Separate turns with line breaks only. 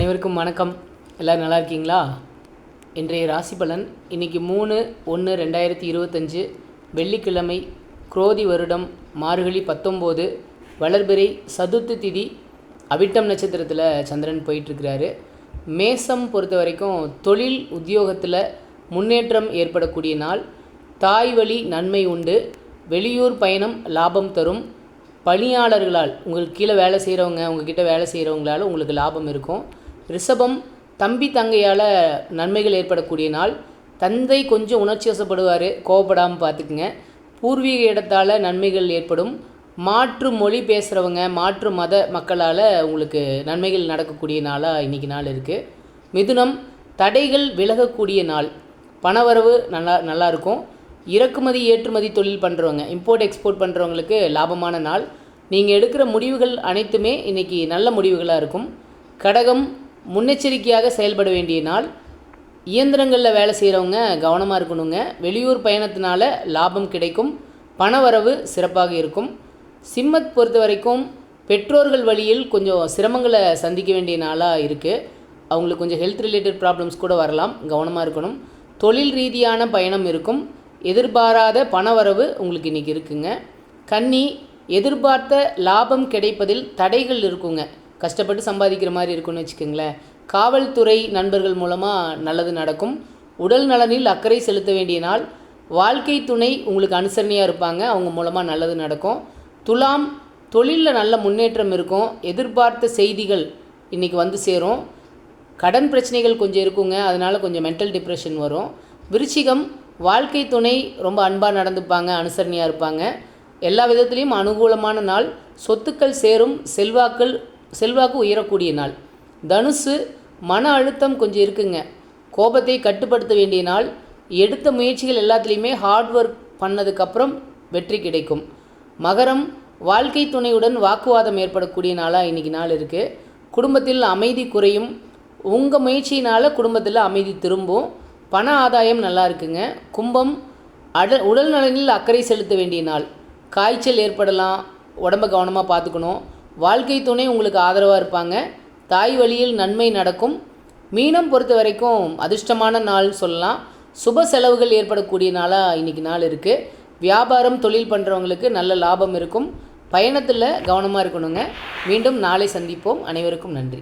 அனைவருக்கும் வணக்கம். எல்லோரும் நல்லா இருக்கீங்களா? இன்றைய ராசி பலன் இன்றைக்கி 3/1/2025 வெள்ளிக்கிழமை, குரோதி வருடம், மார்கழி 19, வளர்பிறை, சதுர்த்தி திதி, அவிட்டம் நட்சத்திரத்தில் சந்திரன் போயிட்டுருக்கிறாரு. மேசம் பொறுத்த வரைக்கும் தொழில் உத்தியோகத்தில் முன்னேற்றம் ஏற்படக்கூடிய நாள். தாய் வழி நன்மை உண்டு. வெளியூர் பயணம் லாபம் தரும். பணியாளர்களால், உங்களுக்கு கீழே வேலை செய்கிறவங்க, உங்கள்கிட்ட வேலை செய்கிறவங்களால் உங்களுக்கு லாபம் இருக்கும். ரிஷபம், தம்பி தங்கையால் நன்மைகள் ஏற்படக்கூடிய நாள். தந்தை கொஞ்சம் உணர்ச்சி வசப்படுவார், கோவப்படாமல் பார்த்துக்குங்க. பூர்வீக இடத்தால் நன்மைகள் ஏற்படும். மாற்று மொழி பேசுகிறவங்க, மாற்று மத மக்களால் உங்களுக்கு நன்மைகள் நடக்கக்கூடிய நாளாக இன்றைக்கி நாள் இருக்குது. மிதுனம், தடைகள் விலகக்கூடிய நாள். பணவரவு நல்லாயிருக்கும். இறக்குமதி ஏற்றுமதி தொழில் பண்ணுறவங்க, இம்போர்ட் எக்ஸ்போர்ட் பண்ணுறவங்களுக்கு லாபமான நாள். நீங்கள் எடுக்கிற முடிவுகள் அனைத்துமே இன்றைக்கி நல்ல முடிவுகளாக இருக்கும். கடகம், முன்னெச்சரிக்கையாக செயல்பட வேண்டிய நாள். இயந்திரங்களில் வேலை செய்கிறவங்க கவனமாக இருக்கணுங்க. வெளியூர் பயணத்தினால லாபம் கிடைக்கும். பணவரவு சிறப்பாக இருக்கும். சிம்மத் பொறுத்த வரைக்கும் பெற்றோர்கள் வழியில் கொஞ்சம் சிரமங்களை சந்திக்க வேண்டிய நாளாக இருக்குது. அவங்களுக்கு கொஞ்சம் ஹெல்த் ரிலேட்டட் ப்ராப்ளம்ஸ் கூட வரலாம், கவனமாக இருக்கணும். தொழில் ரீதியான பயணம் இருக்கும். எதிர்பாராத பணவரவு உங்களுக்கு இன்றைக்கி இருக்குங்க. கன்னி, எதிர்பார்த்த லாபம் கிடைப்பதில் தடைகள் இருக்குங்க. கஷ்டப்பட்டு சம்பாதிக்கிற மாதிரி இருக்குன்னு வச்சுக்கோங்களேன். காவல்துறை நண்பர்கள் மூலமாக நல்லது நடக்கும். உடல் நலனில் அக்கறை செலுத்த வேண்டிய நாள். வாழ்க்கை துணை உங்களுக்கு அனுசரணையாக இருப்பாங்க, அவங்க மூலமாக நல்லது நடக்கும். துலாம், தொழிலில் நல்ல முன்னேற்றம் இருக்கும். எதிர்பார்த்த செய்திகள் இன்றைக்கி வந்து சேரும். கடன் பிரச்சனைகள் கொஞ்சம் இருக்குங்க, அதனால் கொஞ்சம் மென்டல் டிப்ரெஷன் வரும். விருச்சிகம், வாழ்க்கை துணை ரொம்ப அன்பாக நடந்துப்பாங்க, அனுசரணையாக இருப்பாங்க. எல்லா விதத்துலேயும் அனுகூலமான நாள். சொத்துக்கள் சேரும். செல்வாக்கு உயரக்கூடிய நாள். தனுசு, மன அழுத்தம் கொஞ்சம் இருக்குங்க. கோபத்தை கட்டுப்படுத்த வேண்டிய நாள். எடுத்த முயற்சிகள் எல்லாத்துலேயுமே ஹார்ட் ஒர்க் பண்ணதுக்கப்புறம் வெற்றி கிடைக்கும். மகரம், வாழ்க்கை துணையுடன் வாக்குவாதம் ஏற்படக்கூடிய நாளாக இன்றைக்கி நாள் இருக்குது. குடும்பத்தில் அமைதி குறையும். உங்கள் முயற்சியினால் குடும்பத்தில் அமைதி திரும்பும். பண ஆதாயம் நல்லா இருக்குங்க. கும்பம், உடல் நலனில் அக்கறை செலுத்த வேண்டிய நாள். காய்ச்சல் ஏற்படலாம், உடம்பை கவனமாக பார்த்துக்கணும். வாழ்க்கை துணை உங்களுக்கு ஆதரவாக இருப்பாங்க. தாய் வழியில் நன்மை நடக்கும். மீனம் பொறுத்த வரைக்கும் அதிர்ஷ்டமான நாள் சொல்லலாம். சுப செலவுகள் ஏற்படக்கூடிய நாளாக இன்றைக்கி நாள் இருக்குது. வியாபாரம் தொழில் பண்ணுறவங்களுக்கு நல்ல லாபம் இருக்கும். பயணத்தில் கவனமாக இருக்கணுங்க. மீண்டும் நாளை சந்திப்போம். அனைவருக்கும் நன்றி.